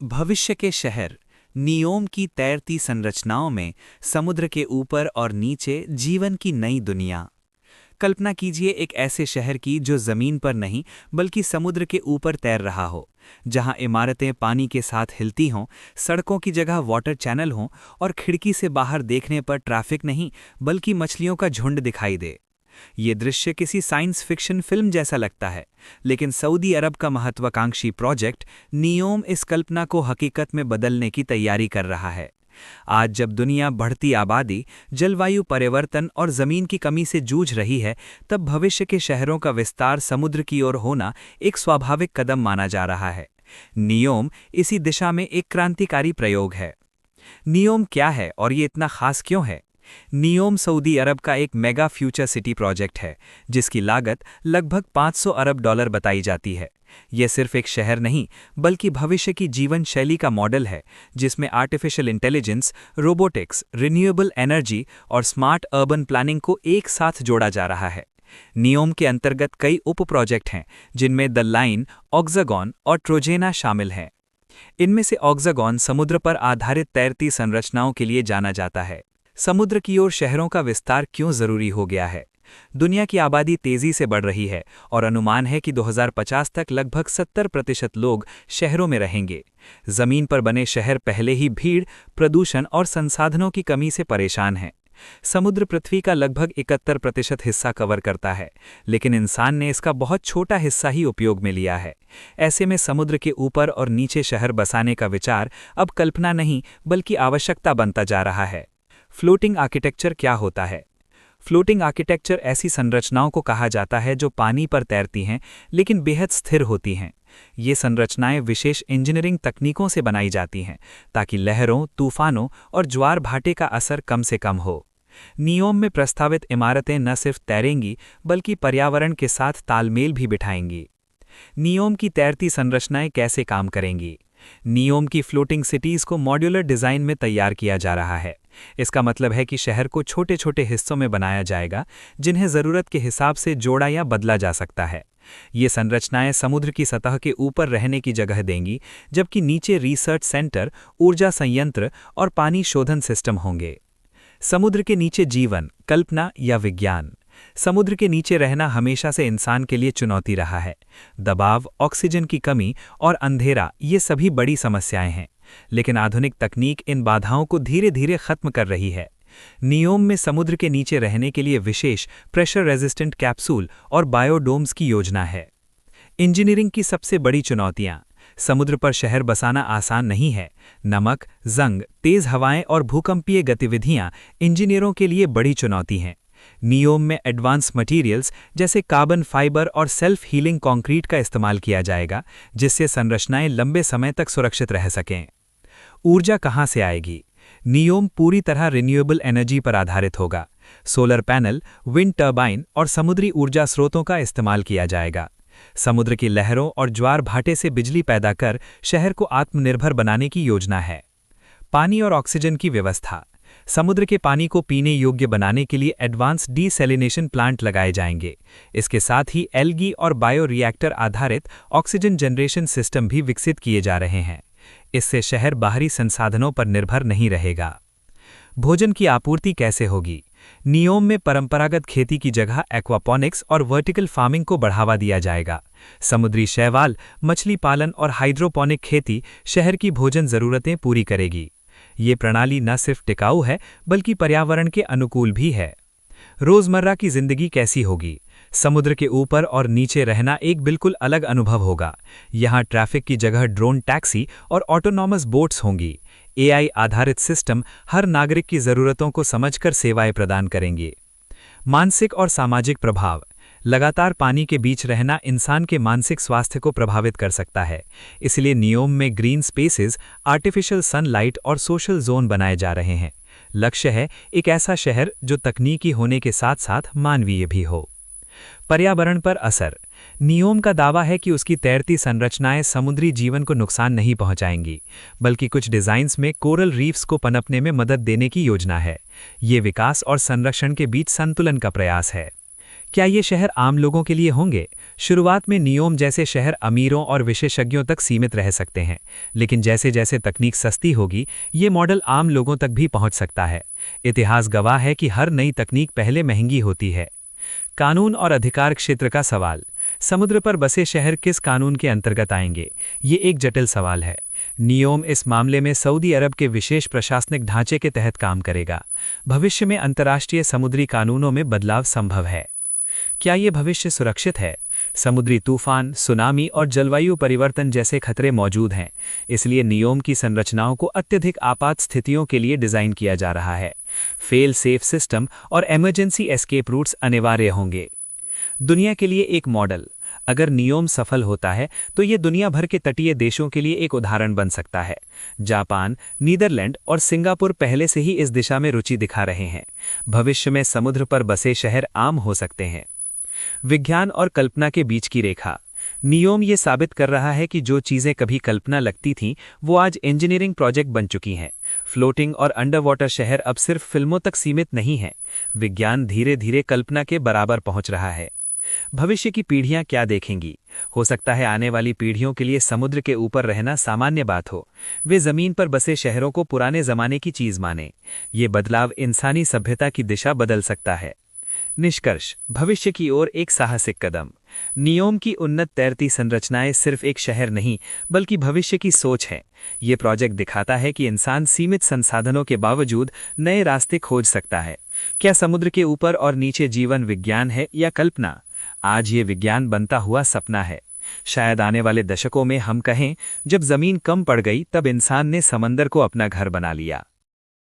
भविष्य के शहर नियोम की तैरती संरचनाओं में समुद्र के ऊपर और नीचे जीवन की नई दुनिया। कल्पना कीजिए एक ऐसे शहर की जो जमीन पर नहीं बल्कि समुद्र के ऊपर तैर रहा हो, जहां इमारतें पानी के साथ हिलती हों, सड़कों की जगह वाटर चैनल हों और खिड़की से बाहर देखने पर ट्रैफिक नहीं बल्कि मछलियों का झुंड दिखाई दे। ये दृश्य किसी साइंस फिक्शन फिल्म जैसा लगता है, लेकिन सऊदी अरब का महत्वाकांक्षी प्रोजेक्ट नियोम इस कल्पना को हकीकत में बदलने की तैयारी कर रहा है। आज जब दुनिया बढ़ती आबादी, जलवायु परिवर्तन और जमीन की कमी से जूझ रही है, तब भविष्य के शहरों का विस्तार समुद्र की ओर होना एक स्वाभाविक कदम माना जा रहा है। नियोम इसी दिशा में एक क्रांतिकारी प्रयोग है। नियोम क्या है और ये इतना खास क्यों है? नियोम सऊदी अरब का एक मेगा फ्यूचर सिटी प्रोजेक्ट है, जिसकी लागत लगभग $500 अरब बताई जाती है। यह सिर्फ एक शहर नहीं बल्कि भविष्य की जीवन शैली का मॉडल है, जिसमें artificial intelligence, robotics, renewable energy और स्मार्ट अर्बन प्लानिंग को एक साथ जोड़ा जा रहा है। नियोम के अंतर्गत कई उप प्रोजेक्ट हैं, जिनमें द लाइन, ऑक्सागॉन और ट्रोजेना शामिल हैं। इनमें से ऑक्सागॉन समुद्र पर आधारित तैरती संरचनाओं के लिए जाना जाता है। समुद्र की ओर शहरों का विस्तार क्यों जरूरी हो गया है? दुनिया की आबादी तेजी से बढ़ रही है और अनुमान है कि 2050 तक लगभग 70% लोग शहरों में रहेंगे। जमीन पर बने शहर पहले ही भीड़, प्रदूषण और संसाधनों की कमी से परेशान हैं। समुद्र पृथ्वी का लगभग 71% हिस्सा कवर करता है, लेकिन इंसान ने इसका बहुत छोटा हिस्सा ही उपयोग में लिया है। ऐसे में समुद्र के ऊपर और नीचे शहर बसाने का विचार अब कल्पना नहीं बल्कि आवश्यकता बनता जा रहा है। फ्लोटिंग आर्किटेक्चर क्या होता है? फ्लोटिंग आर्किटेक्चर ऐसी संरचनाओं को कहा जाता है जो पानी पर तैरती हैं लेकिन बेहद स्थिर होती हैं। ये संरचनाएं विशेष इंजीनियरिंग तकनीकों से बनाई जाती हैं ताकि लहरों, तूफानों और ज्वार भाटे का असर कम से कम हो। नियोम में प्रस्तावित इमारतें न सिर्फ तैरेंगी बल्कि पर्यावरण के साथ तालमेल भी बिठाएंगी। नियोम की तैरती संरचनाएं कैसे काम करेंगी? नियोम की फ्लोटिंग सिटीज को मॉड्यूलर डिजाइन में तैयार किया जा रहा है। इसका मतलब है कि शहर को छोटे छोटे हिस्सों में बनाया जाएगा, जिन्हें जरूरत के हिसाब से जोड़ा या बदला जा सकता है। ये संरचनाएं समुद्र की सतह के ऊपर रहने की जगह देंगी, जबकि नीचे रिसर्च सेंटर, ऊर्जा संयंत्र और पानी शोधन सिस्टम होंगे। समुद्र के नीचे जीवन, कल्पना या विज्ञान? समुद्र के नीचे रहना हमेशा से इंसान के लिए चुनौती रहा है। दबाव, ऑक्सीजन की कमी और अंधेरा ये सभी बड़ी समस्याएं हैं, लेकिन आधुनिक तकनीक इन बाधाओं को धीरे धीरे खत्म कर रही है। नियोम में समुद्र के नीचे रहने के लिए विशेष प्रेशर रेजिस्टेंट कैप्सूल और बायोडोम्स की योजना है। इंजीनियरिंग की सबसे बड़ी चुनौतियां। समुद्र पर शहर बसाना आसान नहीं है। नमक, जंग, तेज हवाएं और भूकंपीय गतिविधियां इंजीनियरों के लिए बड़ी चुनौती हैं। नियोम में एडवांस मटेरियल्स जैसे कार्बन फाइबर और सेल्फ हीलिंग कंक्रीट का इस्तेमाल किया जाएगा, जिससे संरचनाएं लंबे समय तक सुरक्षित रह सकें। ऊर्जा कहां से आएगी? नियोम पूरी तरह रिन्यूएबल एनर्जी पर आधारित होगा। सोलर पैनल, विंड टर्बाइन और समुद्री ऊर्जा स्रोतों का इस्तेमाल किया जाएगा। समुद्र की लहरों और ज्वार भाटे से बिजली पैदा कर शहर को आत्मनिर्भर बनाने की योजना है। पानी और ऑक्सीजन की व्यवस्था। समुद्र के पानी को पीने योग्य बनाने के लिए एडवांस डीसैलिनेशन प्लांट लगाए जाएंगे। इसके साथ ही एल्गी और बायो रिएक्टर आधारित ऑक्सीजन जनरेशन सिस्टम भी विकसित किए जा रहे हैं। इससे शहर बाहरी संसाधनों पर निर्भर नहीं रहेगा। भोजन की आपूर्ति कैसे होगी? नियोम में परंपरागत खेती की जगह एक्वापॉनिक्स और वर्टिकल फार्मिंग को बढ़ावा दिया जाएगा। समुद्री शैवाल, मछली पालन और हाइड्रोपोनिक खेती शहर की भोजन जरूरतें पूरी करेगी। ये प्रणाली न सिर्फ टिकाऊ है बल्कि पर्यावरण के अनुकूल भी है। रोजमर्रा की जिंदगी कैसी होगी? समुद्र के ऊपर और नीचे रहना एक बिल्कुल अलग अनुभव होगा। यहाँ ट्रैफिक की जगह ड्रोन टैक्सी और ऑटोनॉमस बोट्स होंगी। एआई आधारित सिस्टम हर नागरिक की जरूरतों को समझकर सेवाएं प्रदान करेंगे। मानसिक और सामाजिक प्रभाव। लगातार पानी के बीच रहना इंसान के मानसिक स्वास्थ्य को प्रभावित कर सकता है। इसलिए नियोम में ग्रीन स्पेसेस, आर्टिफिशियल सनलाइट और सोशल जोन बनाए जा रहे हैं। लक्ष्य है एक ऐसा शहर जो तकनीकी होने के साथ साथ मानवीय भी हो। पर्यावरण पर असर। नियोम का दावा है कि उसकी तैरती संरचनाएं समुद्री जीवन को नुकसान नहीं पहुंचाएंगी, बल्कि कुछ डिजाइन्स में कोरल रीफ्स को पनपने में मदद देने की योजना है। ये विकास और संरक्षण के बीच संतुलन का प्रयास है। क्या ये शहर आम लोगों के लिए होंगे? शुरुआत में नियोम जैसे शहर अमीरों और विशेषज्ञों तक सीमित रह सकते हैं, लेकिन जैसे जैसे तकनीक सस्ती होगी, ये मॉडल आम लोगों तक भी पहुंच सकता है। इतिहास गवाह है कि हर नई तकनीक पहले महंगी होती है। कानून और अधिकार क्षेत्र का सवाल। समुद्र पर बसे शहर किस कानून के अंतर्गत आएंगे? ये एक जटिल सवाल है। नियोम इस मामले में सऊदी अरब के विशेष प्रशासनिक ढांचे के तहत काम करेगा। भविष्य में अंतर्राष्ट्रीय समुद्री कानूनों में बदलाव संभव है। क्या ये भविष्य सुरक्षित है? समुद्री तूफान, सुनामी और जलवायु परिवर्तन जैसे खतरे मौजूद हैं, इसलिए नियोम की संरचनाओं को अत्यधिक आपात स्थितियों के लिए डिजाइन किया जा रहा है। फेल सेफ सिस्टम और इमरजेंसी एस्केप रूट्स अनिवार्य होंगे। दुनिया के लिए एक मॉडल। अगर नियोम सफल होता है तो ये दुनिया भर के तटीय देशों के लिए एक उदाहरण बन सकता है। जापान, नीदरलैंड और सिंगापुर पहले से ही इस दिशा में रुचि दिखा रहे हैं। भविष्य में समुद्र पर बसे शहर आम हो सकते हैं। विज्ञान और कल्पना के बीच की रेखा। नियोम ये साबित कर रहा है कि जो चीजें कभी कल्पना लगती थीं, वो आज इंजीनियरिंग प्रोजेक्ट बन चुकी हैं। फ्लोटिंग और अंडर वाटर शहर अब सिर्फ फिल्मों तक सीमित नहीं हैं। विज्ञान धीरे धीरे कल्पना के बराबर पहुंच रहा है। भविष्य की पीढ़ियां क्या देखेंगी? हो सकता है आने वाली पीढ़ियों के लिए समुद्र के ऊपर रहना सामान्य बात हो। वे जमीन पर बसे शहरों को पुराने जमाने की चीज माने। ये बदलाव इंसानी सभ्यता की दिशा बदल सकता है। निष्कर्ष, भविष्य की ओर एक साहसिक कदम। नियोम की उन्नत तैरती संरचनाएं सिर्फ एक शहर नहीं, बल्कि भविष्य की सोच है। ये प्रोजेक्ट दिखाता है कि इंसान सीमित संसाधनों के बावजूद नए रास्ते खोज सकता है। क्या समुद्र के ऊपर और नीचे जीवन विज्ञान है या कल्पना? आज ये विज्ञान बनता हुआ सपना है। शायद आने वाले दशकों में हम कहें, जब जमीन कम पड़ गई तब इंसान ने समंदर को अपना घर बना लिया।